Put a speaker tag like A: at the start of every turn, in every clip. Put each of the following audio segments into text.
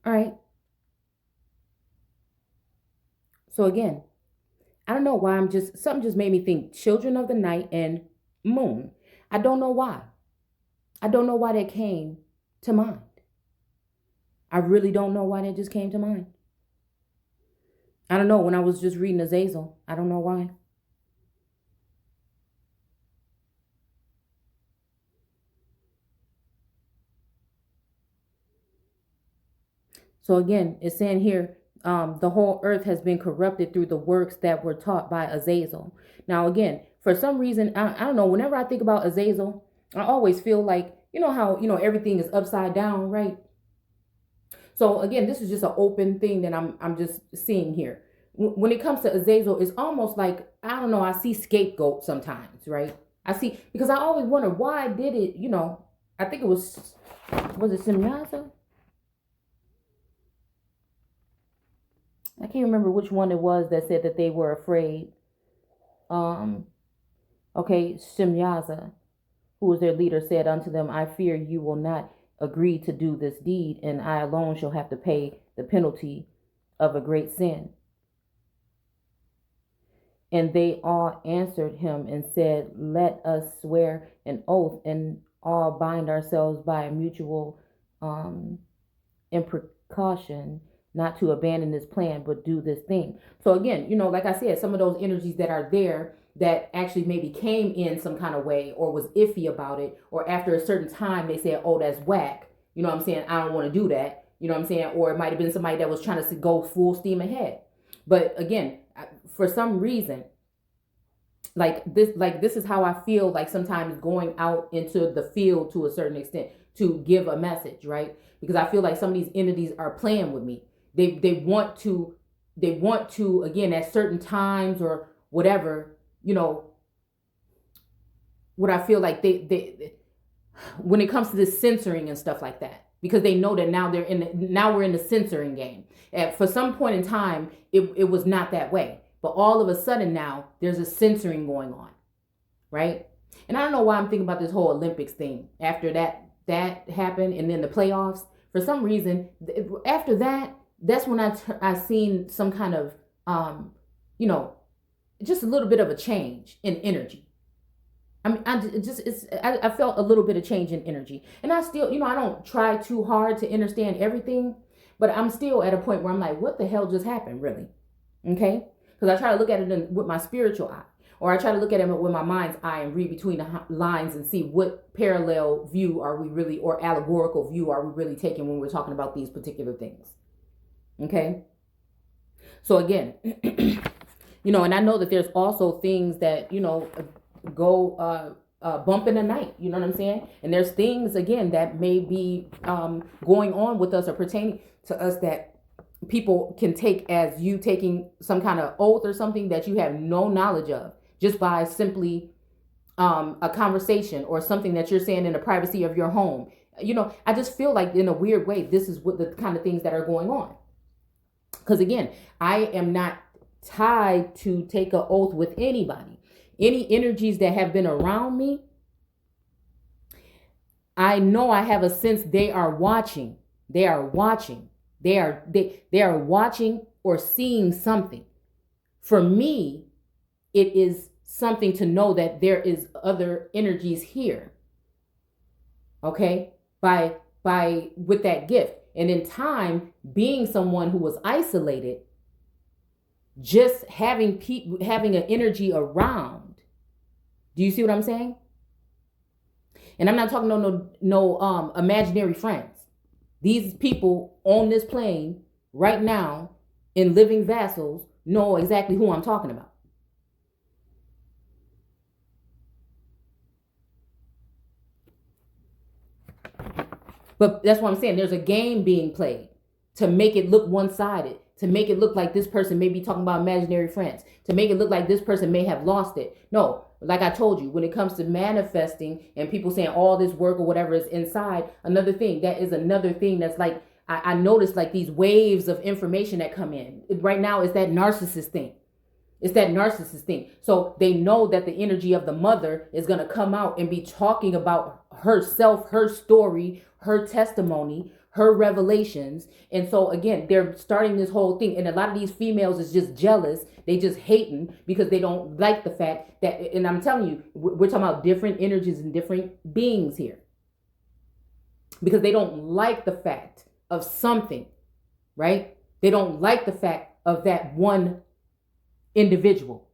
A: All right. So again, I don't know why something just made me think children of the night and moon. I don't know why. I don't know why that came to mind. I really don't know why that just came to mind. I don't know. When I was just reading Azazel, I don't know why. So again, it's saying here, the whole earth has been corrupted through the works that were taught by Azazel. Now, again, for some reason, I don't know. Whenever I think about Azazel, I always feel like how everything is upside down, right? So again, this is just an open thing that I'm just seeing here. When it comes to Azazel, it's almost like I don't know. I see scapegoat sometimes, right? I see because I always wonder why did it. I think it was it Simyaza? I can't remember which one it was that said that they were afraid. Um, okay, Shimyaza, who was their leader, said unto them, I fear you will not agree to do this deed, and I alone shall have to pay the penalty of a great sin. And they all answered him and said, Let us swear an oath and all bind ourselves by a mutual imprecation not to abandon this plan, but do this thing. So again, like I said, some of those energies that are there that actually maybe came in some kind of way or was iffy about it, or after a certain time they said, oh, that's whack. You know what I'm saying? I don't want to do that. You know what I'm saying? Or it might have been somebody that was trying to go full steam ahead. But again, for some reason, this is how I feel like sometimes going out into the field to a certain extent to give a message, right? Because I feel like some of these entities are playing with me. They want to again at certain times or whatever, what I feel like they when it comes to this censoring and stuff like that, because they know that now we're in the censoring game. And for some point in time, it was not that way. But all of a sudden now there's a censoring going on, right? And I don't know why I'm thinking about this whole Olympics thing after that happened, and then the playoffs. For some reason, after that's when I seen some kind of you know just a little bit of a change in energy. I mean, I felt a little bit of change in energy, and I still, I don't try too hard to understand everything, but I'm still at a point where I'm like, what the hell just happened, really? Okay, because I try to look at it with my spiritual eye, or I try to look at it with my mind's eye and read between the lines and see what parallel view are we really, or allegorical view are we really taking when we're talking about these particular things. Okay, so again, and I know that there's also things that go bump in the night. You know what I'm saying? And there's things again that may be going on with us or pertaining to us that people can take as you taking some kind of oath or something that you have no knowledge of just by simply a conversation or something that you're saying in the privacy of your home. I just feel like in a weird way, this is what the kind of things that are going on. Because again, I am not tied to take an oath with anybody. Any energies that have been around me, I know I have a sense they are watching. They are watching. They are watching or seeing something. For me, it is something to know that there is other energies here. Okay? By with that gift. And in time, being someone who was isolated, just having an energy around. Do you see what I'm saying? And I'm not talking no imaginary friends. These people on this plane right now in living vessels know exactly who I'm talking about. But that's what I'm saying. There's a game being played to make it look one-sided, to make it look like this person may be talking about imaginary friends, to make it look like this person may have lost it. No, like I told you, when it comes to manifesting and people saying all this work or whatever is inside, another thing that's like, I noticed like these waves of information that come in. Right now is that narcissist thing. It's that narcissist thing. So they know that the energy of the mother is going to come out and be talking about herself, her story, her testimony, her revelations. And so again, they're starting this whole thing. And a lot of these females is just jealous. They just hating because they don't like the fact that, and I'm telling you, we're talking about different energies and different beings here. Because they don't like the fact of something, right? They don't like the fact of that one individual,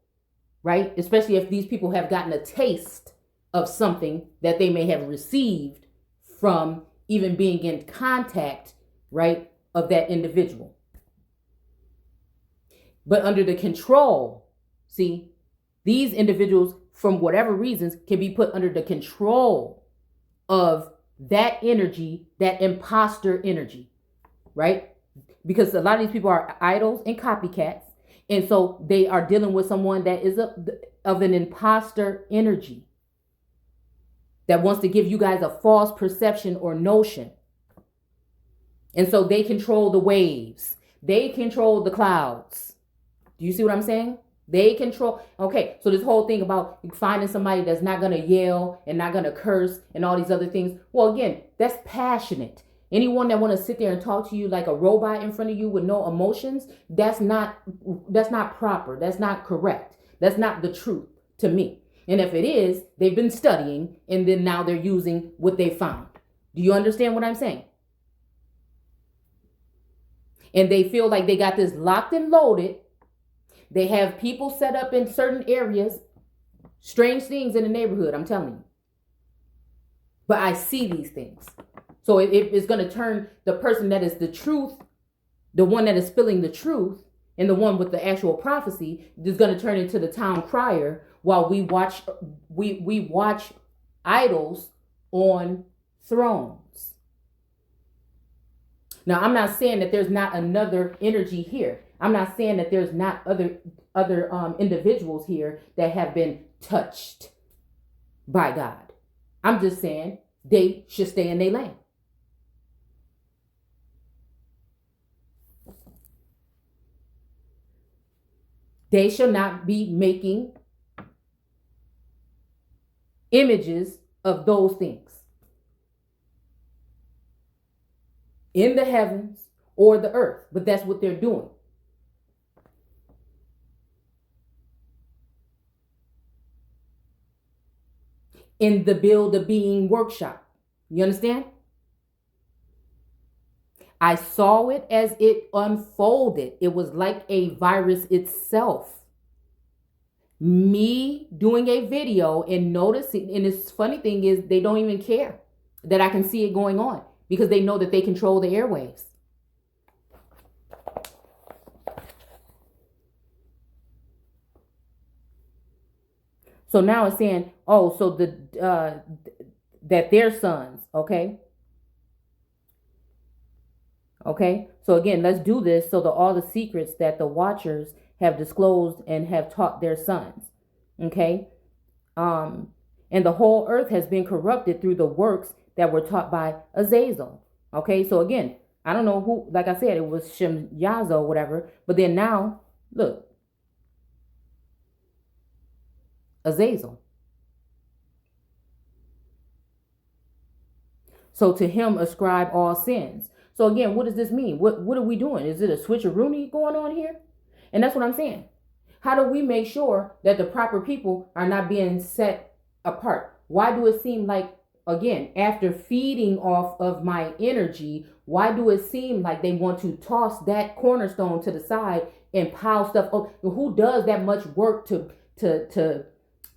A: right? Especially if these people have gotten a taste of something that they may have received from even being in contact, right, of that individual. But under the control, see, these individuals, from whatever reasons, can be put under the control of that energy, that imposter energy, right? Because a lot of these people are idols and copycats. And so they are dealing with someone that is of an imposter energy that wants to give you guys a false perception or notion. And so they control the waves. They control the clouds. Do you see what I'm saying? They control. Okay, so this whole thing about finding somebody that's not going to yell and not going to curse and all these other things. Well, again, that's passionate. Anyone that want to sit there and talk to you like a robot in front of you with no emotions, that's not proper. That's not correct. That's not the truth to me. And if it is, they've been studying and then now they're using what they found. Do you understand what I'm saying? And they feel like they got this locked and loaded. They have people set up in certain areas, strange things in the neighborhood, I'm telling you. But I see these things. So it's going to turn the person that is the truth, the one that is spilling the truth, and the one with the actual prophecy is going to turn into the town crier while we watch idols on thrones. Now, I'm not saying that there's not another energy here. I'm not saying that there's not other individuals here that have been touched by God. I'm just saying they should stay in their lane. They shall not be making images of those things in the heavens or the earth, but that's what they're doing. In the Build a Being workshop. You understand? I saw it as it unfolded. It was like a virus itself. Me doing a video and noticing, and this funny thing is they don't even care that I can see it going on because they know that they control the airwaves. So now it's saying, oh, so that their sons, okay? Okay, so again, let's do this so that all the secrets that the watchers have disclosed and have taught their sons. Okay, and the whole earth has been corrupted through the works that were taught by Azazel. Okay, so again, I don't know who, like I said, it was Shemyaza or whatever, but then now, look, Azazel. So to him ascribe all sins. So again, what does this mean? What are we doing? Is it a switcheroony going on here? And that's what I'm saying. How do we make sure that the proper people are not being set apart? Why do it seem like, again, after feeding off of my energy, why do it seem like they want to toss that cornerstone to the side and pile stuff up? Who does that much work to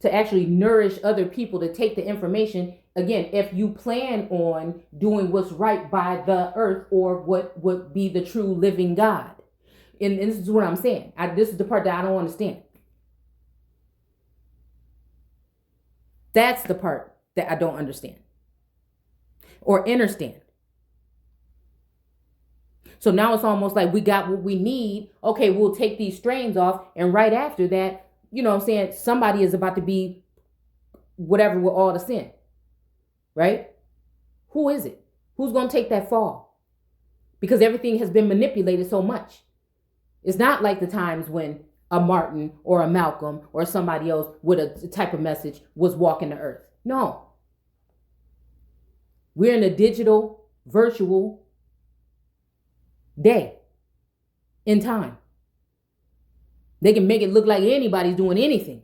A: actually nourish other people, to take the information? Again, if you plan on doing what's right by the earth or what would be the true living God. And this is what I'm saying. This is the part that I don't understand. That's the part that I don't understand or understand. So now it's almost like we got what we need. Okay, we'll take these strains off. And right after that, you know what I'm saying, somebody is about to be whatever with all the sin. Right? Who is it? Who's going to take that fall? Because everything has been manipulated so much. It's not like the times when a Martin or a Malcolm or somebody else with a type of message was walking the earth. No. We're in a digital, virtual day in time. They can make it look like anybody's doing anything.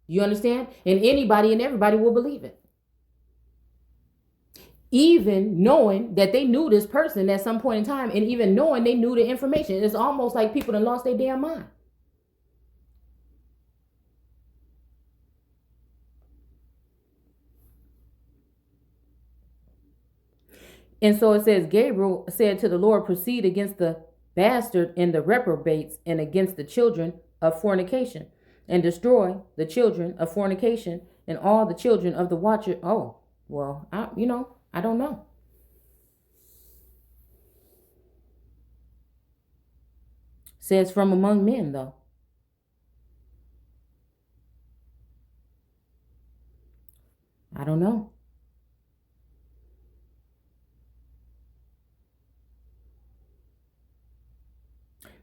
A: You understand? And anybody and everybody will believe it. Even knowing that they knew this person at some point in time, and even knowing they knew the information. It's almost like people done lost their damn mind. And so it says, Gabriel said to the Lord, proceed against the bastard and the reprobates and against the children of fornication, and destroy the children of fornication and all the children of the watcher. Oh, well, I don't know. Says from among men, though. I don't know.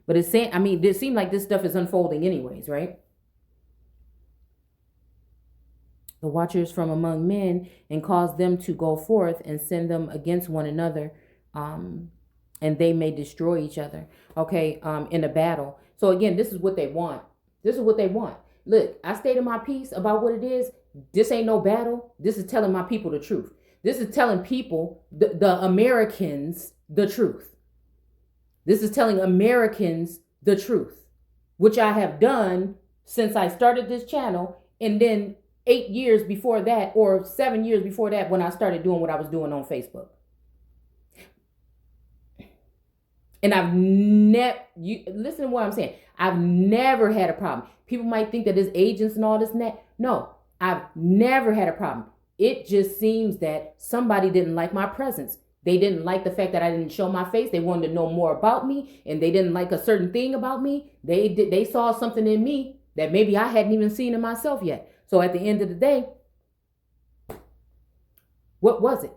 A: But it's saying, it seems like this stuff is unfolding anyways, right? The watchers from among men, and cause them to go forth and send them against one another, and they may destroy each other. Okay, in a battle. So again, this is what they want. This is what they want. Look, I stated my piece about what it is. This ain't no battle. This is telling my people the truth. This is telling people, the Americans, the truth. This is telling Americans the truth, which I have done since I started this channel, and then 8 years before that, or 7 years before that, when I started doing what I was doing on Facebook. And I've listen to what I'm saying. I've never had a problem. People might think that there's agents and all this and that. No, I've never had a problem. It just seems that somebody didn't like my presence. They didn't like the fact that I didn't show my face. They wanted to know more about me, and they didn't like a certain thing about me. They saw something in me that maybe I hadn't even seen in myself yet. So at the end of the day, what was it?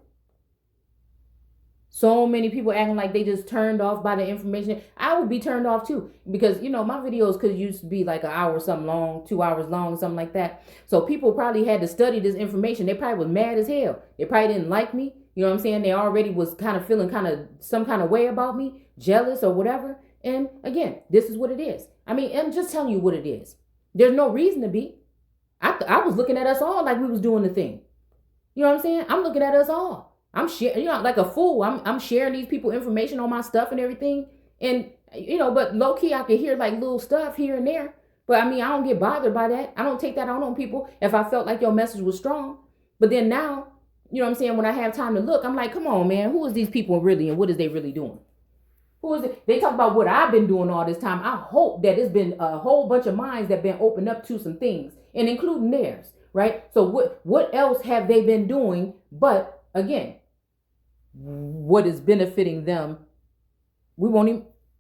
A: So many people acting like they just turned off by the information. I would be turned off too, because my videos could used to be like an hour something long, 2 hours long, something like that. So people probably had to study this information. They probably was mad as hell. They probably didn't like me. You know what I'm saying? They already was kind of feeling some kind of way about me, jealous or whatever. And again, this is what it is. I'm just telling you what it is. There's no reason to be. I was looking at us all like we was doing the thing. You know what I'm saying? I'm looking at us all. I'm sharing, like a fool. I'm sharing these people information on my stuff and everything. And, but low key, I could hear like little stuff here and there. But I don't get bothered by that. I don't take that out on people if I felt like your message was strong. But then now, you know what I'm saying? When I have time to look, I'm like, come on, man. Who is these people really, and what is they really doing? Who is it? They talk about what I've been doing all this time. I hope that it's been a whole bunch of minds that been opened up to some things, and including theirs, right? So what else have they been doing? But again, what is benefiting them?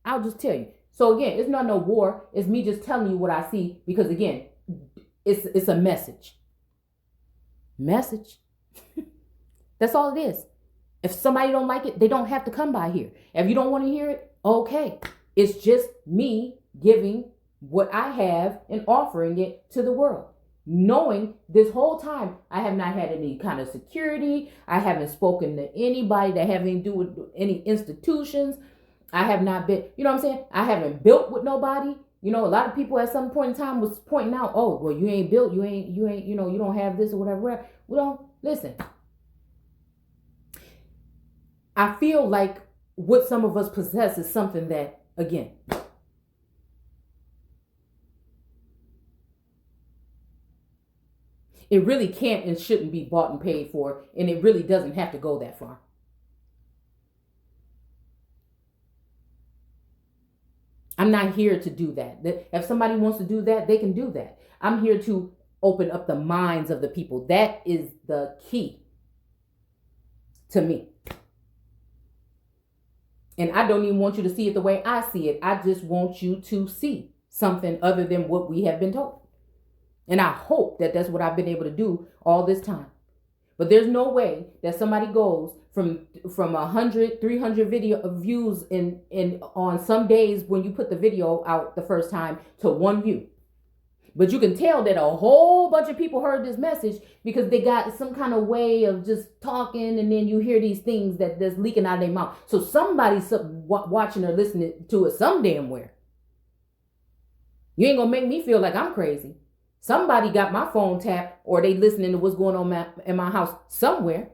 A: I'll just tell you. So again, it's not no war. It's me just telling you what I see, because again, it's a message. That's all it is. If somebody don't like it, they don't have to come by here. If you don't want to hear it, okay. It's just me giving what I have and offering it to the world. Knowing this whole time, I have not had any kind of security. I haven't spoken to anybody that have anything to do with any institutions. I have not been, you know what I'm saying? I haven't built with nobody. A lot of people at some point in time was pointing out, oh, well, you ain't built, you ain't, you don't have this or whatever. Well, listen. I feel like what some of us possess is something that, again, it really can't and shouldn't be bought and paid for, and it really doesn't have to go that far. I'm not here to do that. If somebody wants to do that, they can do that. I'm here to open up the minds of the people. That is the key to me. And I don't even want you to see it the way I see it. I just want you to see something other than what we have been told. And I hope that that's what I've been able to do all this time. But there's no way that somebody goes from 100, 300 video views in on some days when you put the video out the first time to one view. But you can tell that a whole bunch of people heard this message because they got some kind of way of just talking, and then you hear these things that's leaking out of their mouth. So somebody's watching or listening to it some damn where. You ain't gonna make me feel like I'm crazy. Somebody got my phone tapped, or they listening to what's going on in my house somewhere.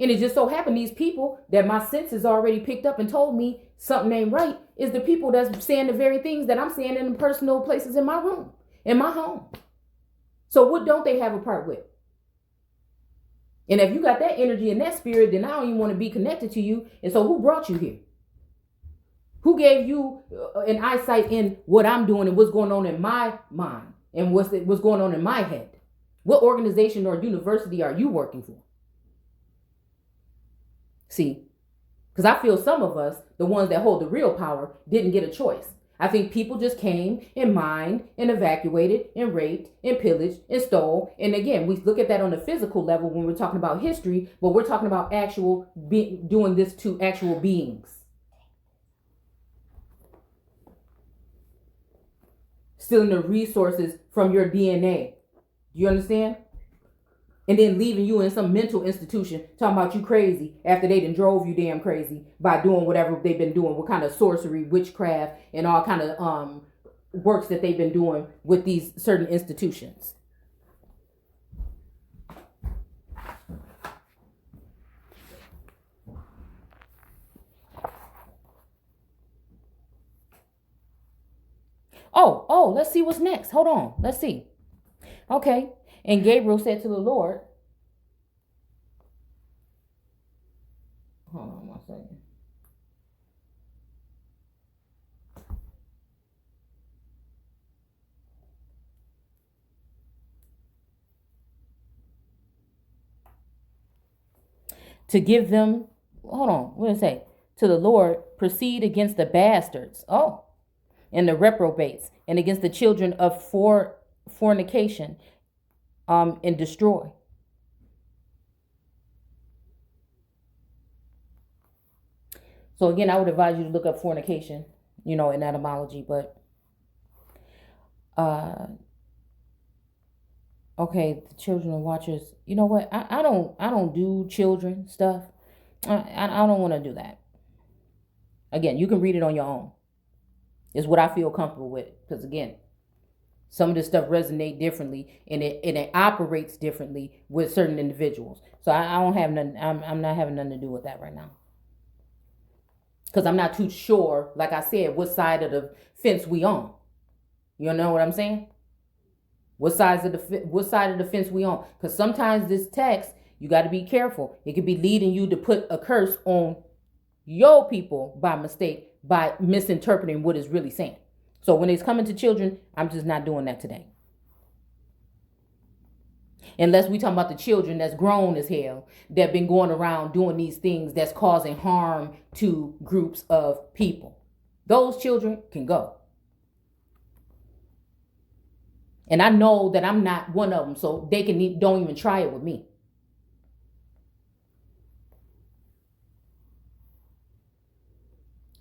A: And it just so happened these people that my senses already picked up and told me something ain't right is the people that's saying the very things that I'm saying in the personal places in my room, in my home. So what don't they have a part with? And if you got that energy and that spirit, then I don't even want to be connected to you. And so who brought you here? Who gave you an eyesight in what I'm doing and what's going on in my mind and what's going on in my head? What organization or university are you working for? See, because I feel some of us, the ones that hold the real power, didn't get a choice. I think people just came and mined and evacuated and raped and pillaged and stole. And again, we look at that on the physical level when we're talking about history, but we're talking about doing this to actual beings. Stealing the resources from your DNA. Do you understand? And then leaving you in some mental institution talking about you crazy after they done drove you damn crazy by doing whatever they've been doing, what kind of sorcery, witchcraft, and all kind of works that they've been doing with these certain institutions. Oh, let's see what's next. Hold on. Let's see. Okay. And Gabriel said to the Lord, hold on 1 second. To give them, hold on, what did it say? To the Lord, proceed against the bastards. Oh, and the reprobates, and against the children of fornication, and destroy. So again, I would advise you to look up fornication, in etymology, but okay, the children of watchers. You know what? I don't do children stuff. I don't want to do that. Again, you can read it on your own. It's what I feel comfortable with, because again, some of this stuff resonates differently, and it operates differently with certain individuals. So I don't have nothing. I'm not having nothing to do with that right now, because I'm not too sure. Like I said, what side of the fence we on? You know what I'm saying? What side of the fence we on? Because sometimes this text, you got to be careful. It could be leading you to put a curse on your people by mistake, by misinterpreting what it's really saying. So when it's coming to children, I'm just not doing that today. Unless we talking about the children that's grown as hell, that been going around doing these things that's causing harm to groups of people. Those children can go. And I know that I'm not one of them, so they don't even try it with me.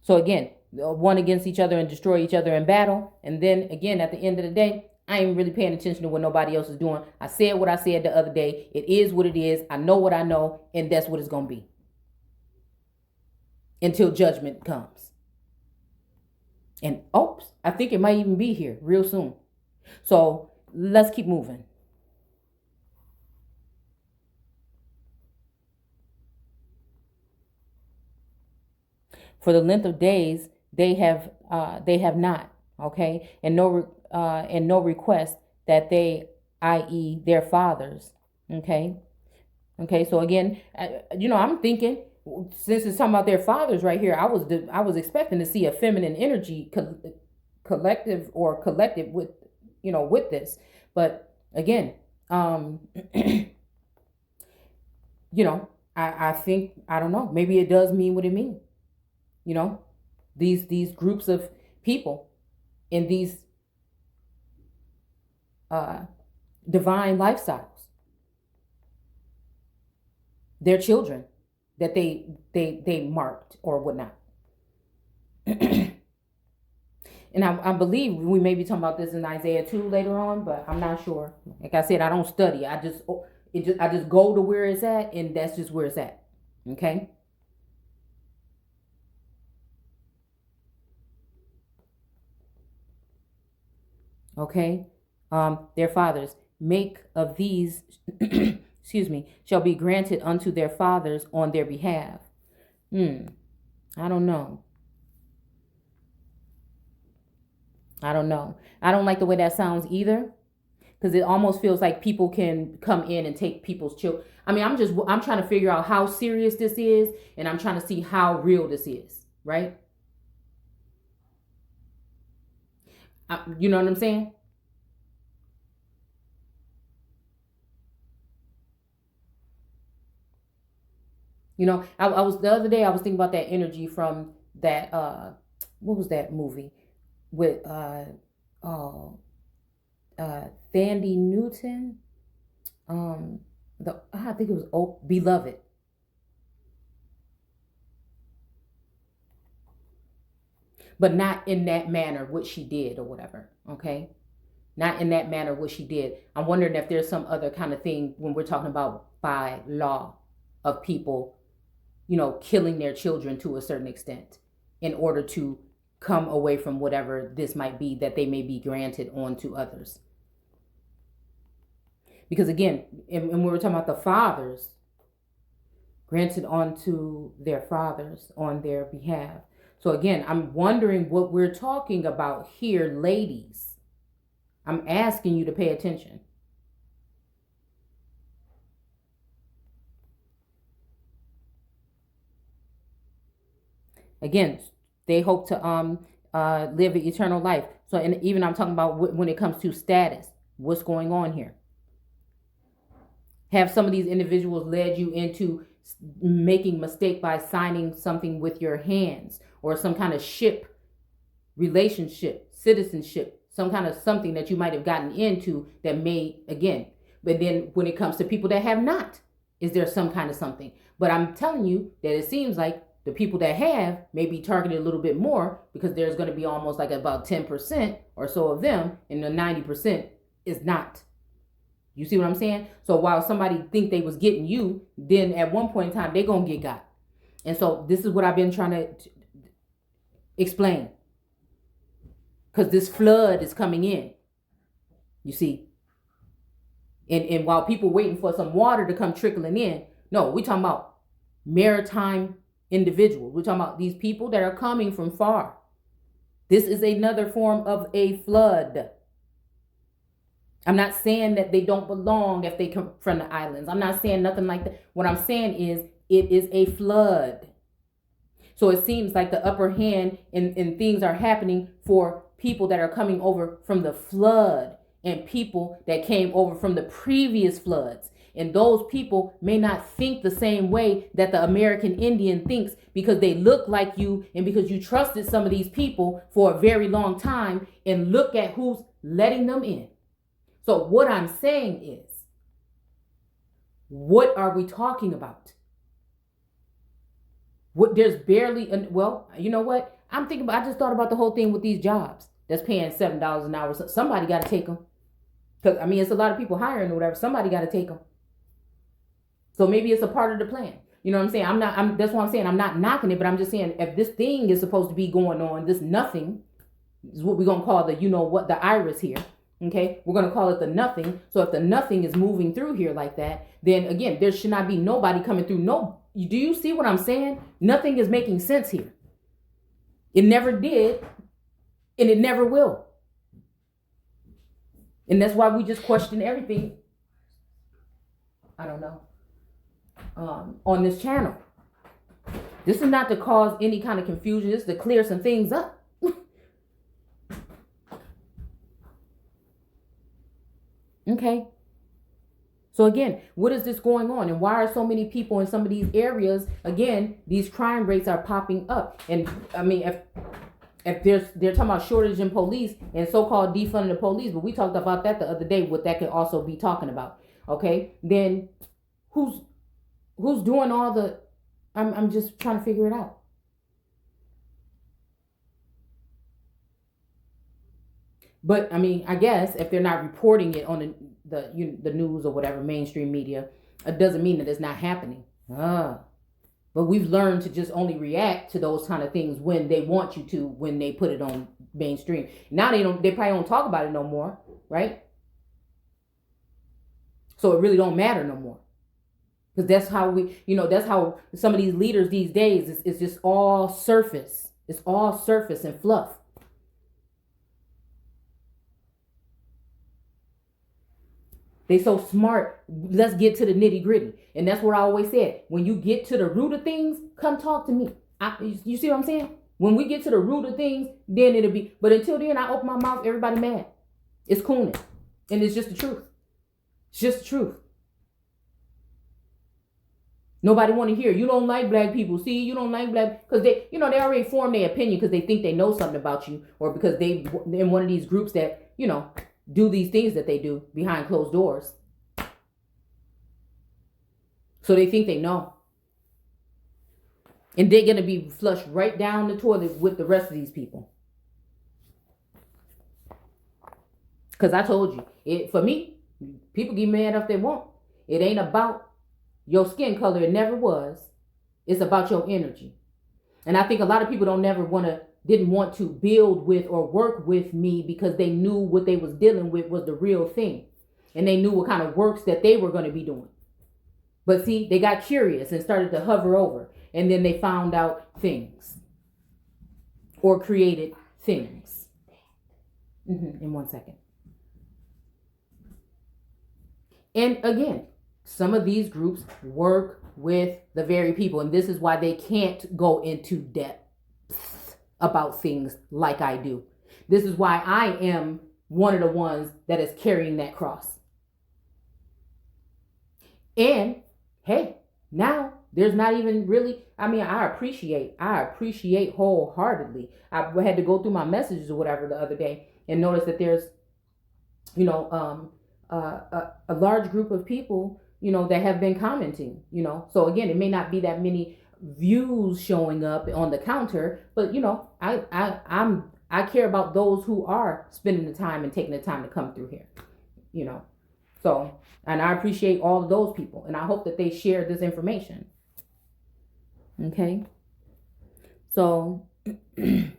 A: So again, one against each other and destroy each other in battle. And then again, at the end of the day, I ain't really paying attention to what nobody else is doing. I said what I said the other day. It is what it is. I know what I know, and that's what it's going to be until judgment comes. And I think it might even be here real soon. So let's keep moving. For the length of days they have not, okay, and no request that they, i.e., their fathers, okay. So again, I'm thinking, since it's talking about their fathers right here, I was expecting to see a feminine energy collective with with this, but again, I think, I don't know, maybe it does mean what it means. These groups of people in these divine lifestyles, their children that they marked or whatnot. And I believe we may be talking about this in Isaiah 2 later on, but I'm not sure. Like I said, I don't study. I just go to where it's at, and that's just where it's at. Okay. Okay. Their fathers make of these, excuse me, shall be granted unto their fathers on their behalf. I don't know. I don't know. I don't like the way that sounds either, because it almost feels like people can come in and take people's children. I mean, I'm trying to figure out how serious this is, and I'm trying to see how real this is, right? You know what I'm saying? I was the other day I was thinking about that energy from that what was that movie with oh Thandie Newton, the I think it was Beloved. But not in that manner what she did or whatever. Okay, not in that manner what she did. I'm wondering if there's some other kind of thing when we're talking about by law of people, killing their children to a certain extent in order to come away from whatever this might be that they may be granted on to others. Because again, and when we're talking about the fathers, granted onto their fathers on their behalf. So again, I'm wondering what we're talking about here, ladies. I'm asking you to pay attention. Again, they hope to live an eternal life. So, and even I'm talking about when it comes to status, what's going on here? Have some of these individuals led you into making mistake by signing something with your hands, or some kind of ship, relationship, citizenship, some kind of something that you might have gotten into that may, again, but then when it comes to people that have not, is there some kind of something? But I'm telling you that it seems like the people that have may be targeted a little bit more, because there's going to be almost like about 10% or so of them, and the 90% is not. You see what I'm saying? So while somebody think they was getting you, then at one point in time, they going to get got. And so this is what I've been trying to explain. Because this flood is coming in. You see? And while people waiting for some water to come trickling in, no, we're talking about maritime individuals. We're talking about these people that are coming from far. This is another form of a flood. I'm not saying that they don't belong if they come from the islands. I'm not saying nothing like that. What I'm saying is it is a flood. So it seems like the upper hand and things are happening for people that are coming over from the flood and people that came over from the previous floods. And those people may not think the same way that the American Indian thinks, because they look like you and because you trusted some of these people for a very long time, and look at who's letting them in. So what I'm saying is, what are we talking about? There's barely, well, you know what? I just thought about the whole thing with these jobs that's paying $7 an hour. Somebody got to take them. Because, I mean, it's a lot of people hiring or whatever. Somebody got to take them. So maybe it's a part of the plan. You know what I'm saying? That's what I'm saying. I'm not knocking it, but I'm just saying, if this thing is supposed to be going on, this nothing is what we're going to call the iris here. Okay, we're going to call it the nothing. So if the nothing is moving through here like that, then again, there should not be nobody coming through. No, do you see what I'm saying? Nothing is making sense here. It never did, and it never will. And that's why we just question everything. I don't know. On this channel. This is not to cause any kind of confusion. This is to clear some things up. Okay. So again, what is this going on? And why are so many people in some of these areas, again, these crime rates are popping up? And I mean, if they're talking about shortage in police and so-called defunding the police, but we talked about that the other day, what that could also be talking about. Okay. Then who's doing all the, I'm just trying to figure it out. But I mean, I guess if they're not reporting it on the news or whatever mainstream media, it doesn't mean that it's not happening. But we've learned to just only react to those kind of things when they want you to, when they put it on mainstream. Now they don't. They probably don't talk about it no more, right? So it really don't matter no more. Because that's how that's how some of these leaders these days is just all surface. It's all surface and fluff. They so smart. Let's get to the nitty gritty. And that's what I always said. When you get to the root of things, come talk to me. You see what I'm saying? When we get to the root of things, then it'll be. But until then, I open my mouth, everybody mad. It's cooning. And it's just the truth. It's just the truth. Nobody want to hear. You don't like black people. See, you don't like black because they already formed their opinion because they think they know something about you, or because they're in one of these groups that do these things that they do behind closed doors. So they think they know. And they're going to be flushed right down the toilet with the rest of these people. Because I told you, for me, people get mad if they want. It ain't about your skin color. It never was. It's about your energy. And I think a lot of people didn't want to build with or work with me because they knew what they was dealing with was the real thing. And they knew what kind of works that they were going to be doing. But see, they got curious and started to hover over. And then they found out things. Or created things. In 1 second. And again, some of these groups work with the very people. And this is why they can't go into depth about things like I do. This is why I am one of the ones that is carrying that cross. And hey, now there's not even really, I appreciate wholeheartedly. I had to go through my messages or whatever the other day and notice that there's, a large group of people, that have been commenting, So again, it may not be that many views showing up on the counter, but I care about those who are spending the time and taking the time to come through here, So, and I appreciate all of those people, and I hope that they share this information. Okay. So, I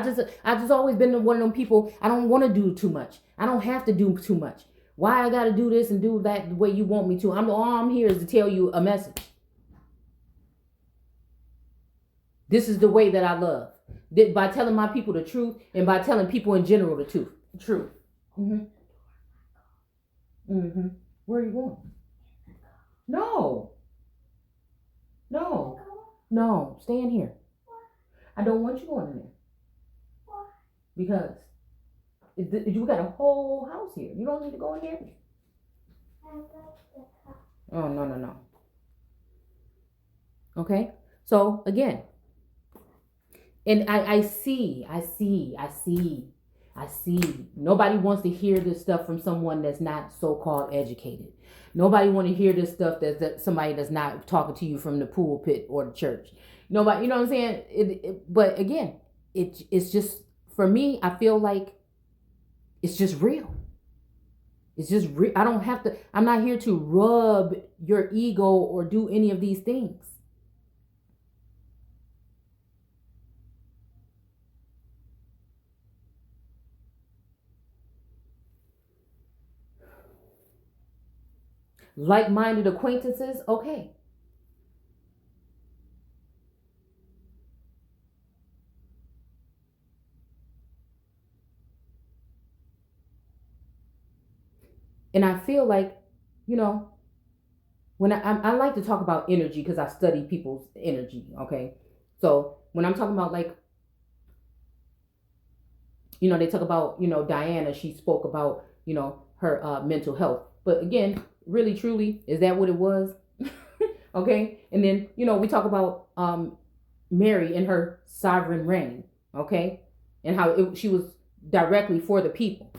A: just always been one of them people. I don't want to do too much. I don't have to do too much. Why I got to do this and do that the way you want me to? All I'm here is to tell you a message. This is the way that I love. By telling my people the truth and by telling people in general the truth. Where are you going? No. Stay in here. I don't want you going in there. Because you got a whole house here. You don't need to go in here. Oh, no. Okay? So, again. And I see. Nobody wants to hear this stuff from someone that's not so-called educated. Nobody want to hear this stuff that somebody that's not talking to you from the pulpit or the church. Nobody, you know what I'm saying? But again, it's just, for me, I feel like it's just real. It's just real. I'm not here to rub your ego or do any of these things. Like-minded acquaintances, okay. And I feel like, when I like to talk about energy because I study people's energy, okay? So when I'm talking about like, they talk about, Diana, she spoke about, her mental health. But again, really, truly, is that what it was? Okay? And then, we talk about Mary and her sovereign reign, okay? And how she was directly for the people.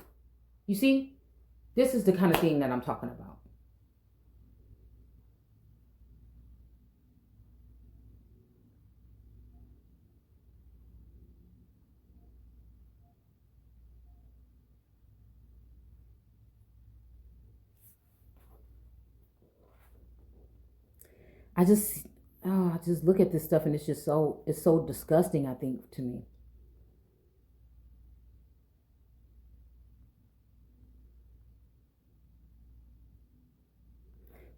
A: You see? This is the kind of thing that I'm talking about. I just, oh, I just look at this stuff and it's so disgusting, I think, to me.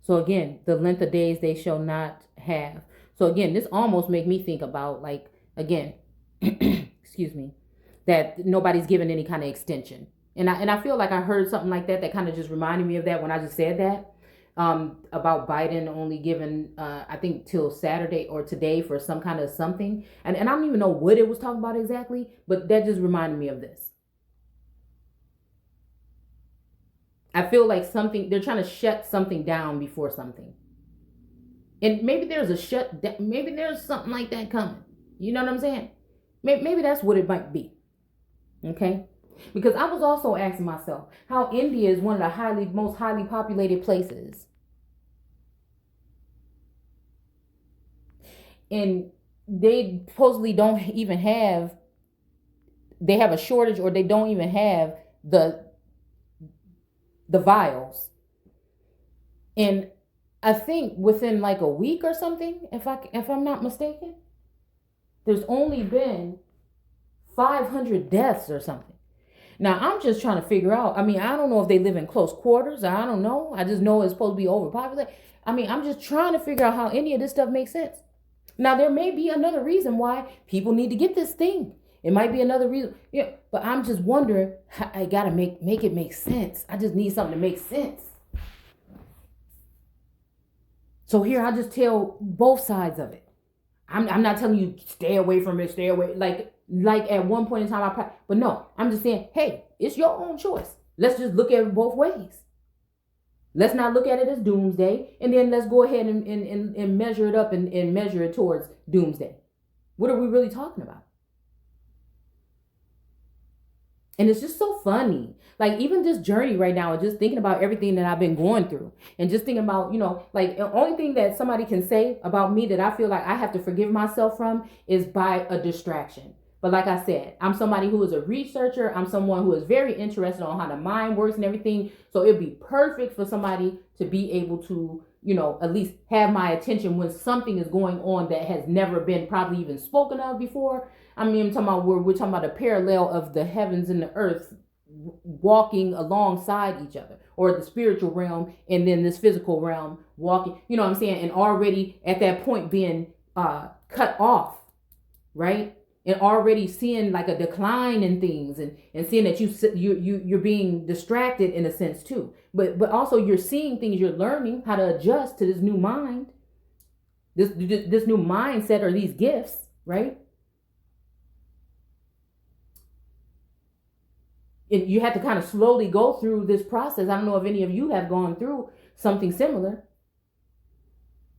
A: So again, the length of days they shall not have. So again, this almost make me think about like, again, excuse me, that nobody's given any kind of extension. And I feel like I heard something like that that kind of just reminded me of that when I just said that, about Biden only given, I think till Saturday or today for some kind of something. And I don't even know what it was talking about exactly, but that just reminded me of this. I feel like something, they're trying to shut something down before something. And maybe there's a maybe there's something like that coming. You know what I'm saying? Maybe that's what it might be. Okay? Because I was also asking myself how India is one of the most highly populated places. And they supposedly don't even have, they have a shortage, or they don't even have the vials. And I think within like a week or something, if I'm not mistaken, there's only been 500 deaths or something. Now I'm just trying to figure out. I mean, I don't know if they live in close quarters. I don't know. I just know it's supposed to be overpopulated. I mean, I'm just trying to figure out how any of this stuff makes sense. Now there may be another reason why people need to get this thing. It might be another reason. Yeah, but I'm just wondering. I gotta make it make sense. I just need something to make sense. So here I just tell both sides of it. I'm not telling you stay away from it, stay away. Like at one point in time but no, I'm just saying, hey, it's your own choice. Let's just look at it both ways. Let's not look at it as doomsday, and then let's go ahead and measure it up and measure it towards doomsday. What are we really talking about? And it's just so funny. Like even this journey right now, just thinking about everything that I've been going through and just thinking about, like the only thing that somebody can say about me that I feel like I have to forgive myself from is by a distraction. But like I said, I'm somebody who is a researcher. I'm someone who is very interested on how the mind works and everything. So it'd be perfect for somebody to be able to, at least have my attention when something is going on that has never been probably even spoken of before. I mean, I'm talking about we're talking about a parallel of the heavens and the earth walking alongside each other, or the spiritual realm and then this physical realm walking, you know what I'm saying? And already at that point being cut off, right? And already seeing like a decline in things, and seeing that you're being distracted in a sense too. But also you're seeing things, you're learning how to adjust to this new mind, this new mindset, or these gifts, right? You had to kind of slowly go through this process. I don't know if any of you have gone through something similar.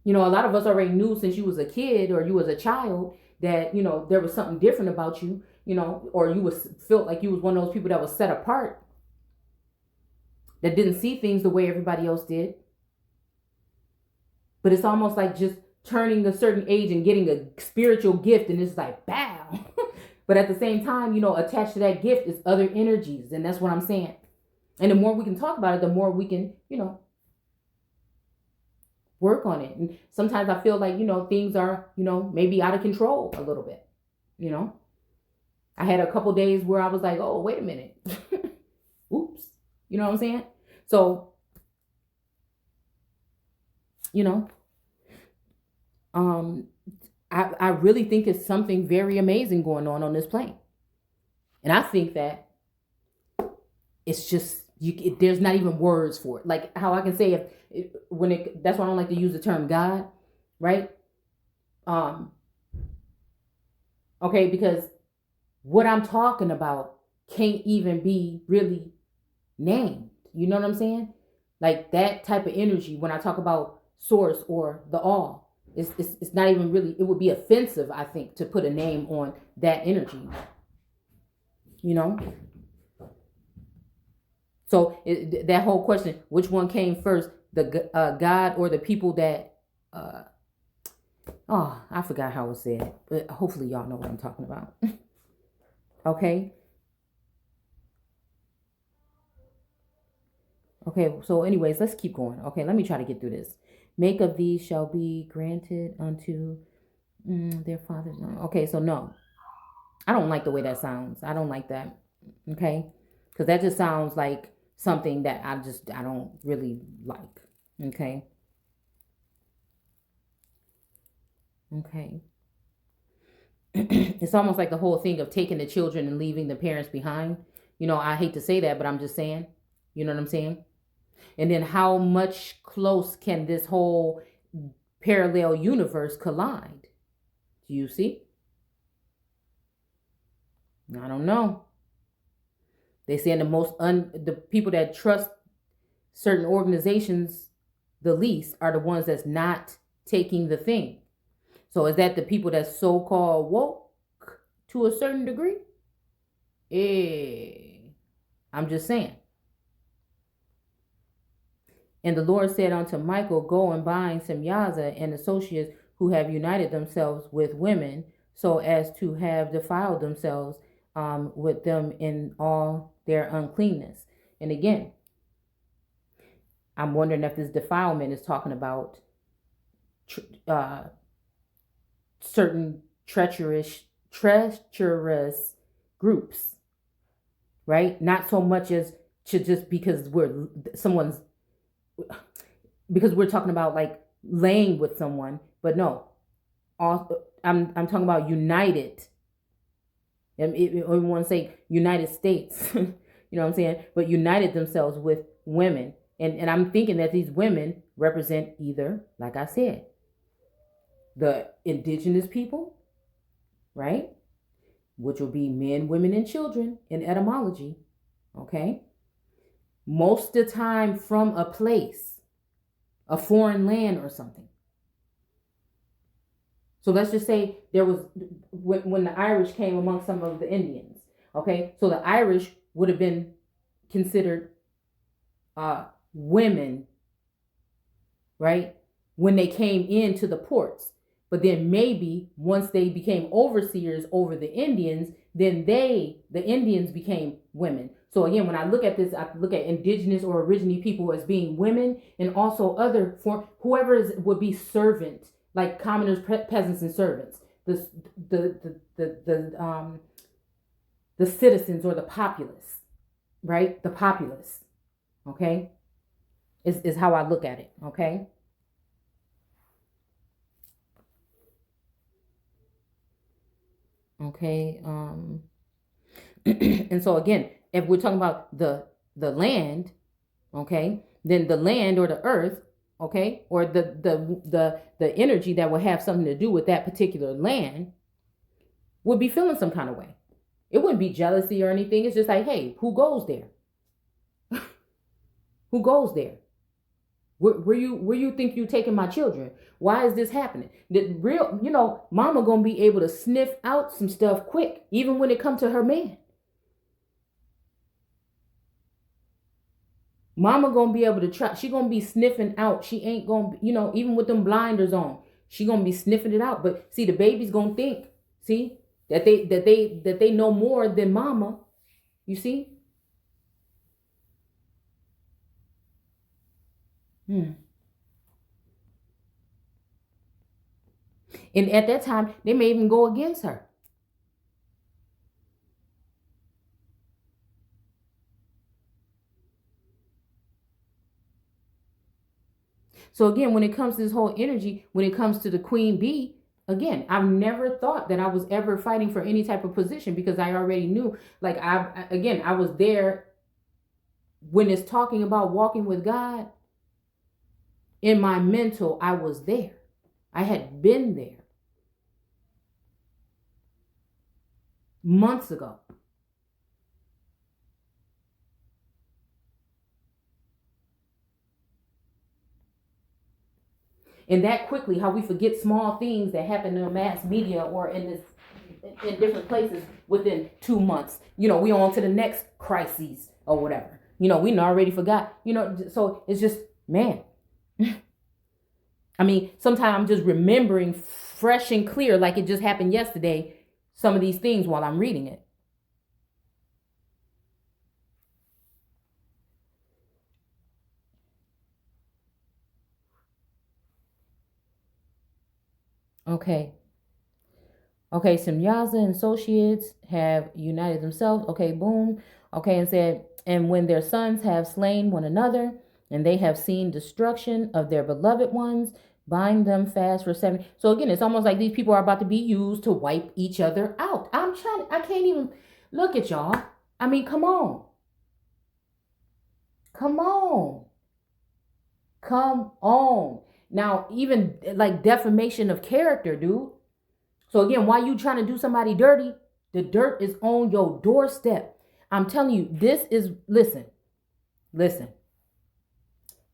A: A lot of us already knew since you was a kid or you was a child that, there was something different about you, or you felt like you was one of those people that was set apart, that didn't see things the way everybody else did. But it's almost like just turning a certain age and getting a spiritual gift, and it's like, bam. But at the same time, attached to that gift is other energies. And that's what I'm saying. And the more we can talk about it, the more we can, work on it. And sometimes I feel like, things are, maybe out of control a little bit. I had a couple days where I was like, oh, wait a minute. Oops. You know what I'm saying? So, I really think it's something very amazing going on this plane. And I think that it's just, there's not even words for it. Like how I can say that's why I don't like to use the term God, right? Okay, because what I'm talking about can't even be really named. You know what I'm saying? Like that type of energy, when I talk about source or the all, it's not even really, it would be offensive, I think, to put a name on that energy. So that whole question, which one came first, the God or the people that, I forgot how it was said, but hopefully y'all know what I'm talking about. Okay. Okay, so anyways, let's keep going. Okay, let me try to get through this. make of these shall be granted unto their fathers. Okay, so no, I don't like the way that sounds. I don't like that. Okay, because that just sounds like something that I don't really like. Okay. Okay. It's almost like the whole thing of taking the children and leaving the parents behind. I hate to say that, but I'm just saying. You know what I'm saying? And then how much close can this whole parallel universe collide? Do you see? I don't know. They say the people that trust certain organizations the least are the ones that's not taking the thing. So is that the people that's so-called woke to a certain degree? I'm just saying. And the Lord said unto Michael, go and bind Semyaza and associates who have united themselves with women so as to have defiled themselves with them in all their uncleanness. And again, I'm wondering if this defilement is talking about certain treacherous groups, right? Not so much as to just because we're talking about like laying with someone, but no, I'm talking about united. And we want to say United States, you know what I'm saying? But united themselves with women. And I'm thinking that these women represent either, like I said, the indigenous people, right? Which will be men, women, and children in etymology, okay? Most of the time from a place, a foreign land or something. So let's just say there was, when the Irish came among some of the Indians, okay? So the Irish would have been considered women, right? When they came into the ports. But then maybe once they became overseers over the Indians, then the Indians became women. So again, when I look at this, I look at indigenous or originally people as being women, and also other whoever would be servant, like commoners, peasants, and servants. The citizens or the populace, right? The populace, okay, is how I look at it, okay. Okay. And so again, if we're talking about the land, okay, then the land or the earth, okay, or the energy that will have something to do with that particular land would be feeling some kind of way. It wouldn't be jealousy or anything. It's just like, hey, who goes there? Who goes there? Where you think you taking my children? Why is this happening? The real, mama gonna be able to sniff out some stuff quick, even when it comes to her man. Mama gonna be able to try. She gonna be sniffing out. She ain't gonna, even with them blinders on, she gonna be sniffing it out. But see, the baby's gonna think, see, that they know more than mama. You see? And at that time, they may even go against her. So again, when it comes to this whole energy, when it comes to the queen bee, again, I've never thought that I was ever fighting for any type of position because I already knew, like I was there when it's talking about walking with God. In my mental, I was there. I had been there months ago. And that quickly, how we forget small things that happen in the mass media or in different places within 2 months. We on to the next crises or whatever. We already forgot. So it's just, man. I mean, sometimes I'm just remembering fresh and clear, like it just happened yesterday, some of these things while I'm reading it. Okay. Okay, Semyaza and associates have united themselves. Okay, boom. Okay, and said, and when their sons have slain one another, and they have seen destruction of their beloved ones, bind them fast for 7. So again, it's almost like these people are about to be used to wipe each other out. I can't even look at y'all. I mean, come on. Come on. Come on. Now, even like defamation of character, dude. So again, why you trying to do somebody dirty? The dirt is on your doorstep. I'm telling you, this is, listen.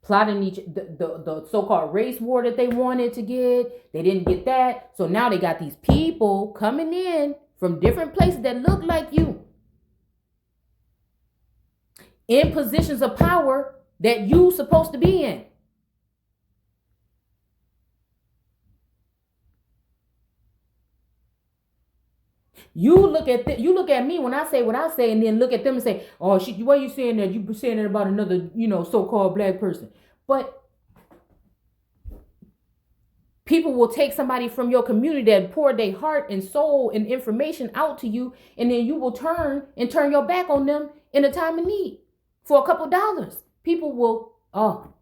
A: Plotting the so-called race war that they wanted to get. They didn't get that. So now they got these people coming in from different places that look like you in positions of power that you supposed to be in. You look at me when I say what I say, and then look at them and say, "Oh, why are you saying that? You saying that about another, so-called black person?" But people will take somebody from your community that poured their heart and soul and information out to you, and then you will turn your back on them in a time of need for a couple dollars. People will, oh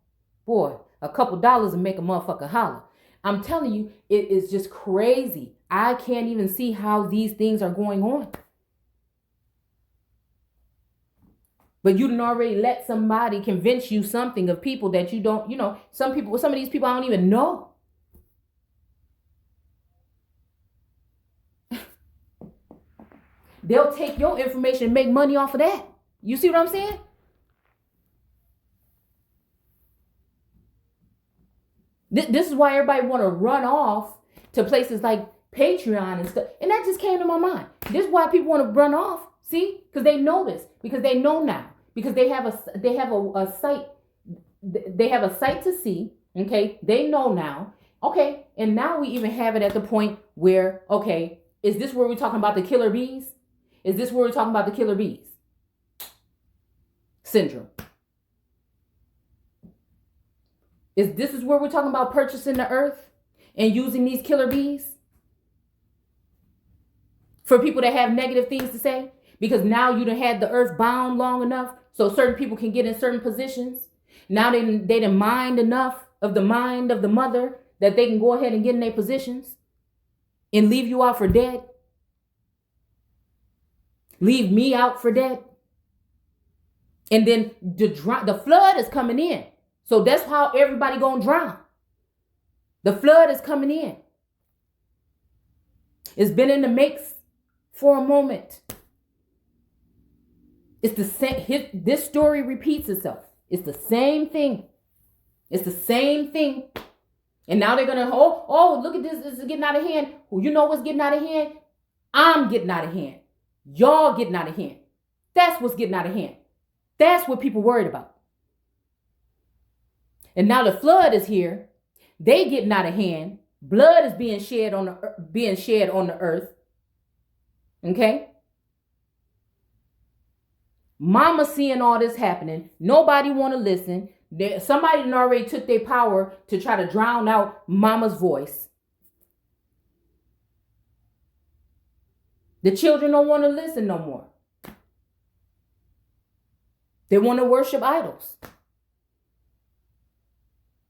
A: boy, a couple dollars and make a motherfucker holler. I'm telling you, it is just crazy. I can't even see how these things are going on. But you done already let somebody convince you something of people that you don't, some of these people I don't even know. They'll take your information and make money off of that. You see what I'm saying? This is why everybody want to run off to places like Patreon and stuff. And that just came to my mind. This is why people want to run off. See? Because they know this. Because they know now. Because they have a site. They have a site to see. Okay? They know now. Okay. And now we even have it at the point where, okay, is this where we're talking about the killer bees? Is this where we're talking about the killer bees syndrome? This is where we're talking about purchasing the earth and using these killer bees for people that have negative things to say? Because now you done had the earth bound long enough so certain people can get in certain positions. Now they done mined enough of the mind of the mother that they can go ahead and get in their positions and leave you out for dead. Leave me out for dead. And then the flood is coming in. So that's how everybody gonna drown. The flood is coming in. It's been in the makes for a moment. It's the same. This story repeats itself. It's the same thing. It's the same thing. And now they're gonna, look at this. This is getting out of hand. Well, you know what's getting out of hand? I'm getting out of hand. Y'all getting out of hand. That's what's getting out of hand. That's what people worried about. And now the flood is here. They getting out of hand. Blood is being shed on the earth. Okay? Mama seeing all this happening. Nobody want to listen. Somebody done already took their power to try to drown out mama's voice. The children don't want to listen no more. They want to worship idols.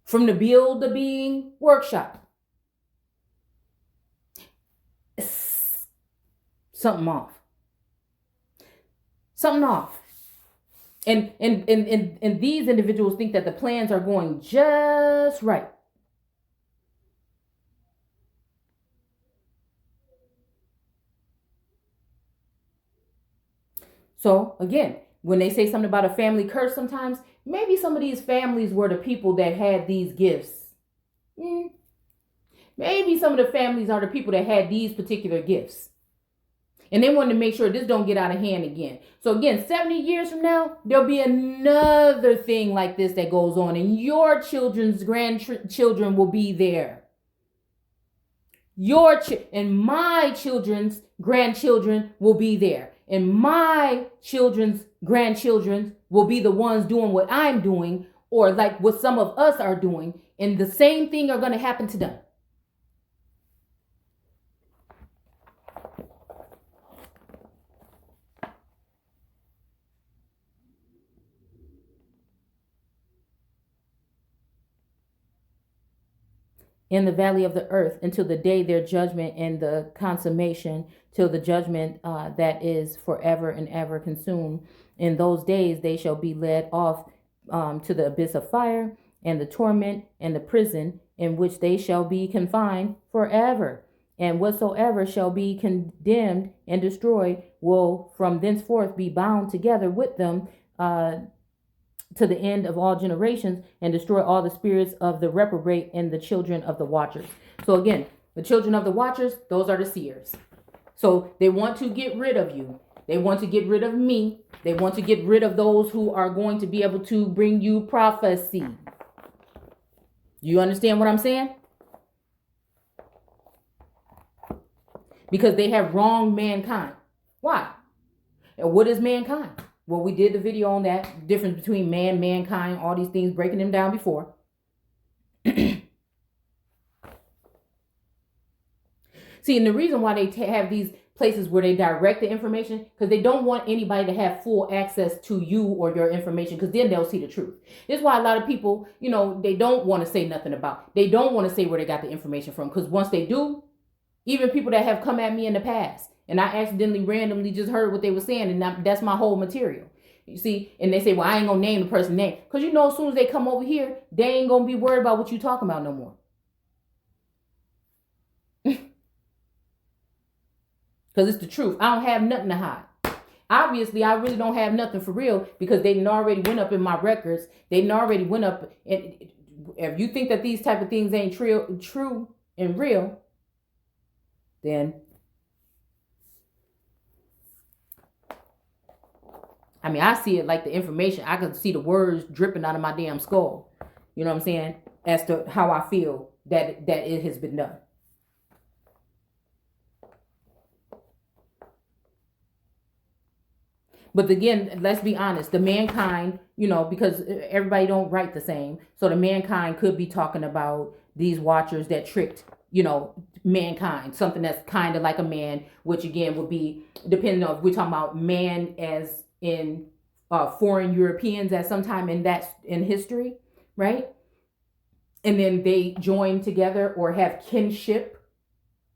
A: From the Build a Being workshop. Something off. Something off. And these individuals think that the plans are going just right. So again, when they say something about a family curse sometimes, maybe some of these families were the people that had these gifts. Maybe some of the families are the people that had these particular gifts. And they wanted to make sure this don't get out of hand again. So again, 70 years from now, there'll be another thing like this that goes on. And your children's grandchildren will be there. And my children's grandchildren will be there. And my children's grandchildren will be the ones doing what I'm doing, or like what some of us are doing. And the same thing are going to happen to them. in the valley of the earth until the day their judgment and the consummation, till the judgment that is forever and ever consumed. In those days they shall be led off to the abyss of fire and the torment and the prison, in which they shall be confined forever. And whatsoever shall be condemned and destroyed will from thenceforth be bound together with them to the end of all generations, and destroy all the spirits of the reprobate and the children of the watchers. So again, the children of the watchers, those are the seers. So they want to get rid of you. They want to get rid of me. They want to get rid of those who are going to be able to bring you prophecy. You understand what I'm saying? Because they have wronged mankind. Why? And what is mankind? Well, we did the video on that difference between man, mankind, all these things, breaking them down before. See, and the reason why they have these places where they direct the information, because they don't want anybody to have full access to you or your information, because then they'll see the truth. This is why a lot of people, they don't want to say nothing about. They don't want to say where they got the information from, because once they do, even people that have come at me in the past, and I accidentally randomly just heard what they were saying, and that's my whole material. You see, and they say, well, I ain't gonna name the person's name. Because as soon as they come over here, they ain't gonna be worried about what you talking about no more. Because it's the truth. I don't have nothing to hide. Obviously, I really don't have nothing for real, because they already went up in my records. They already went up. And if you think that these type of things ain't true and real, then I see it like the information. I can see the words dripping out of my damn skull. You know what I'm saying? As to how I feel that it has been done. But again, let's be honest. The mankind, because everybody don't write the same. So the mankind could be talking about these watchers that tricked, mankind. Something that's kind of like a man, which again would be, depending on if we're talking about man as in foreign Europeans at some time in history, right? And then they join together or have kinship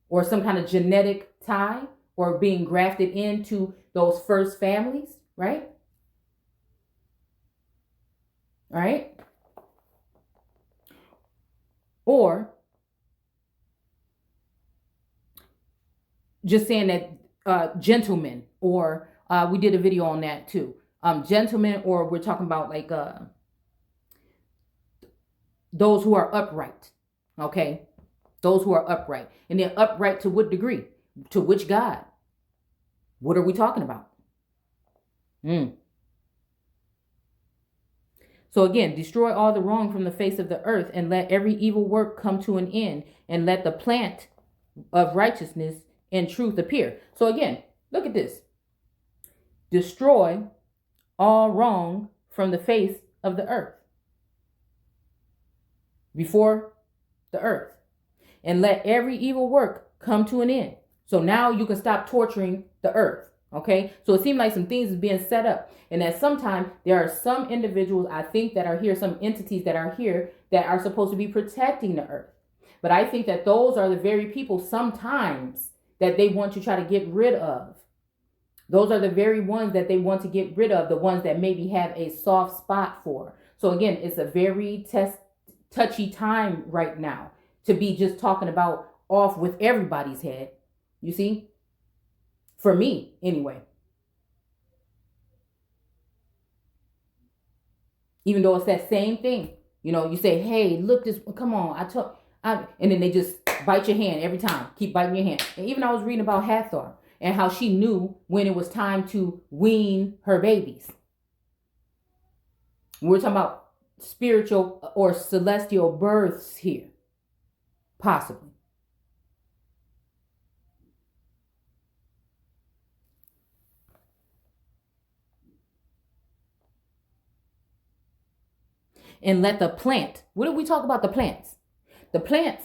A: or some kind of genetic tie or being grafted into those first families, right? Right? Or just saying that gentlemen, or we did a video on that too. Gentlemen, or we're talking about like those who are upright. Okay? Those who are upright. And they're upright to what degree? To which God? What are we talking about? So again, destroy all the wrong from the face of the earth, and let every evil work come to an end, and let the plant of righteousness and truth appear. So again, look at this. Destroy all wrong from the face of the earth. Before the earth. And let every evil work come to an end. So now you can stop torturing the earth. Okay, so it seemed like some things is being set up, and that sometimes there are some individuals, I think, that are here, some entities that are here that are supposed to be protecting the earth. But I think that those are the very people sometimes that they want to try to get rid of. Those are the very ones that they want to get rid of, the ones that maybe have a soft spot for. So again, it's a very touchy time right now to be just talking about off with everybody's head. You see? For me, anyway. Even though it's that same thing. You say, hey, look, come on. And then they just bite your hand every time. Keep biting your hand. And even I was reading about Hathor and how she knew when it was time to wean her babies. We're talking about spiritual or celestial births here. Possibly. And let the plant. What do we talk about the plants? The plants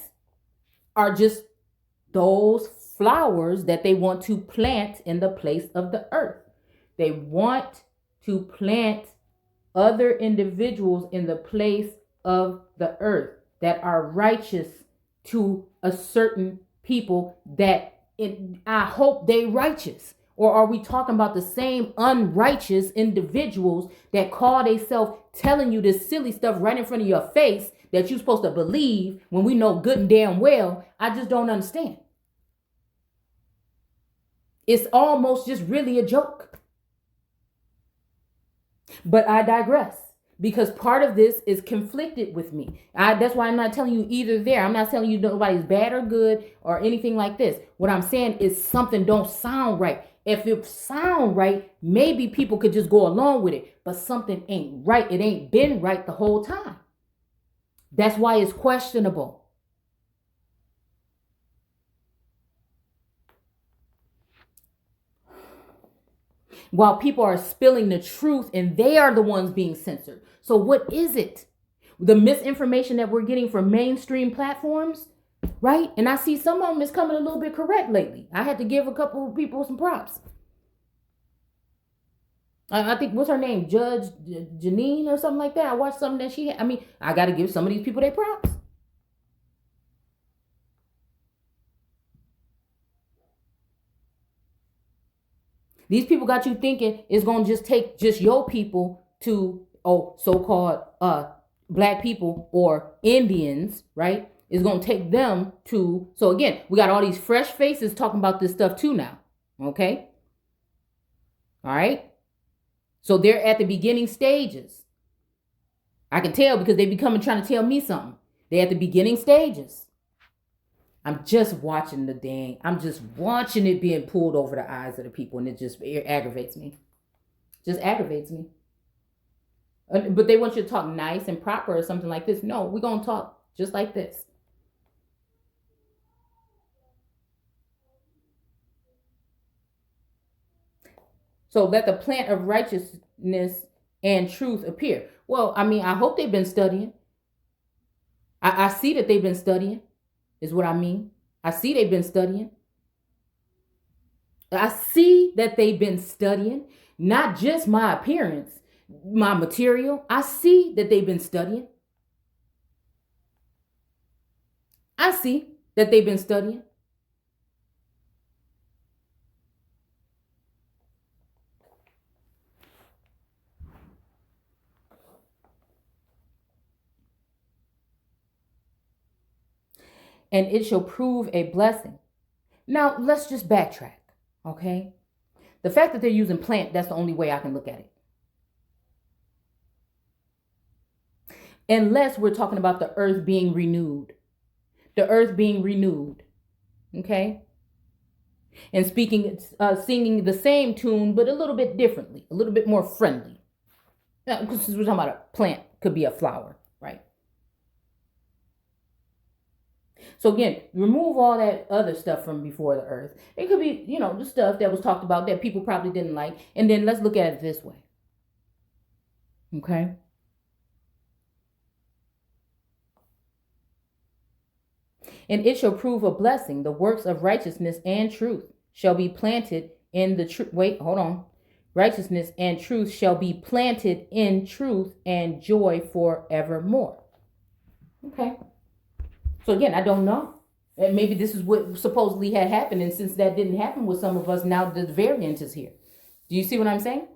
A: are just those flowers that they want to plant in the place of the earth. They want to plant other individuals in the place of the earth that are righteous to a certain people that I hope they righteous? Or are we talking about the same unrighteous individuals that call themselves telling you this silly stuff right in front of your face that you're supposed to believe when we know good and damn well? I just don't understand. It's almost just really a joke. But I digress, because part of this is conflicted with me. That's why I'm not telling you either there. I'm not telling you nobody's bad or good or anything like this. What I'm saying is something don't sound right. If it sound right, maybe people could just go along with it. But something ain't right. It ain't been right the whole time. That's why it's questionable. While people are spilling the truth and they are the ones being censored. So what is it? The misinformation that we're getting from mainstream platforms, right? And I see some of them is coming a little bit correct lately. I had to give a couple of people some props. I think, what's her name? Judge Janine or something like that. I watched something that she had. I mean, I got to give some of these people their props. These people got you thinking it's going to just take just your people to, so-called black people or Indians, right? It's going to take them to, so again, we got all these fresh faces talking about this stuff too now, okay? All right? So they're at the beginning stages. I can tell because they be coming trying to tell me something. They're at the beginning stages. I'm just watching I'm just watching it being pulled over the eyes of the people, and it aggravates me. Just aggravates me. But they want you to talk nice and proper or something like this. No, we're going to talk just like this. So let the plant of righteousness and truth appear. Well, I mean, I hope they've been studying. I see that they've been studying, is what I mean. I see they've been studying. I see that they've been studying, not just my appearance, my material. I see that they've been studying. I see that they've been studying. And it shall prove a blessing. Now, let's just backtrack, okay? The fact that they're using plant, that's the only way I can look at it. Unless we're talking about the earth being renewed. The earth being renewed, okay? And singing the same tune, but a little bit differently, a little bit more friendly. Now, because we're talking about a plant, could be a flower, right? So again, remove all that other stuff from before the earth. It could be, the stuff that was talked about that people probably didn't like. And then let's look at it this way. Okay? And it shall prove a blessing. The works of righteousness and truth shall be planted in the truth. Wait, hold on. Righteousness and truth shall be planted in truth and joy forevermore. Okay. So again, I don't know. And maybe this is what supposedly had happened. And since that didn't happen with some of us, now the variant is here. Do you see what I'm saying?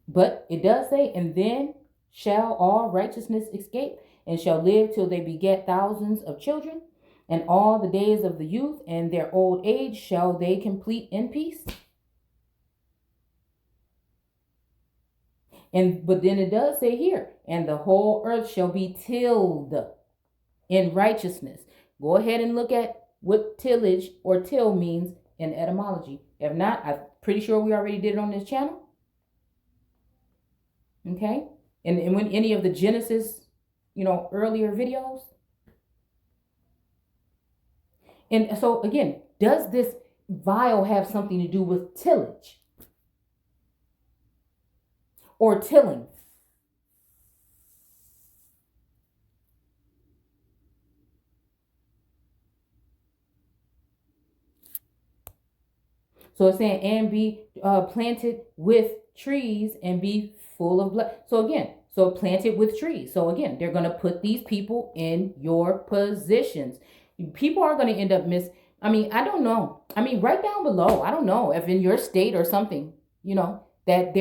A: But it does say, and then shall all righteousness escape, and shall live till they beget thousands of children, and all the days of the youth and their old age shall they complete in peace. But then it does say here, and the whole earth shall be tilled in righteousness. Go ahead and look at what tillage or till means in etymology. If not, I'm pretty sure we already did it on this channel. Okay? And when any of the Genesis, earlier videos. And so again, does this vial have something to do with tillage? Or tilling? So it's saying, and be planted with trees and be full of blood. So again, so planted with trees. So again, they're going to put these people in your positions. People are going to end up I don't know. Right down below, I don't know if in your state or something, that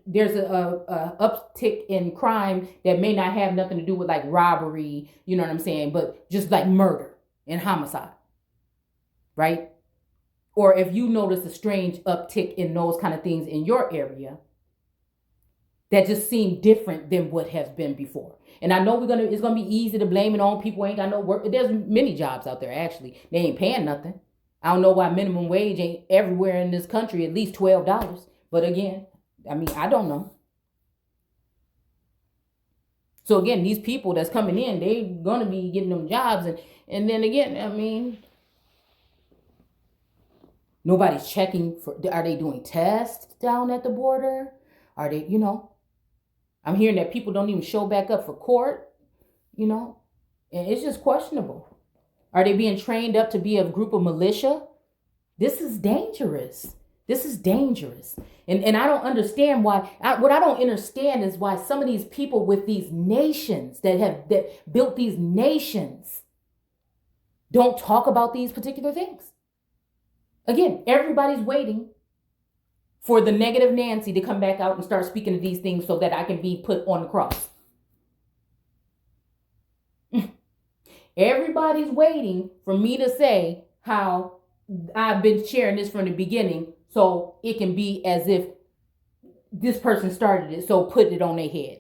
A: there's a uptick in crime that may not have nothing to do with like robbery, you know what I'm saying, but just like murder and homicide, right? Or if you notice a strange uptick in those kind of things in your area that just seem different than what has been before. And I know it's gonna be easy to blame it on people who ain't got no work. There's many jobs out there actually. They ain't paying nothing. I don't know why minimum wage ain't everywhere in this country at least $12. But again, I don't know. So again, these people that's coming in, they gonna be getting them jobs, and then again, nobody's checking are they doing tests down at the border? Are they, I'm hearing that people don't even show back up for court, and it's just questionable. Are they being trained up to be a group of militia? This is dangerous. And I don't understand why. What I don't understand is why some of these people with these nations that built these nations don't talk about these particular things. Again, everybody's waiting for the negative Nancy to come back out and start speaking of these things so that I can be put on the cross. Everybody's waiting for me to say how I've been sharing this from the beginning so it can be as if this person started it, so put it on their head.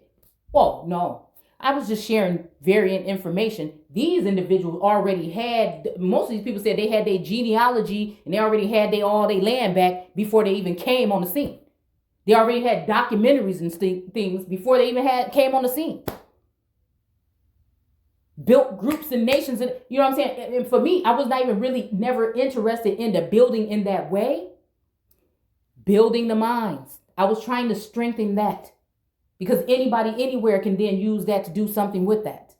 A: Whoa, no. I was just sharing variant information. These individuals already had, most of these people said they had their genealogy and they already had all their land back before they even came on the scene. They already had documentaries and things before they even came on the scene. Built groups and nations, and you know what I'm saying? And for me, I was not even really never interested in the building in that way. Building the minds. I was trying to strengthen that. Because anybody anywhere can then use that to do something with that.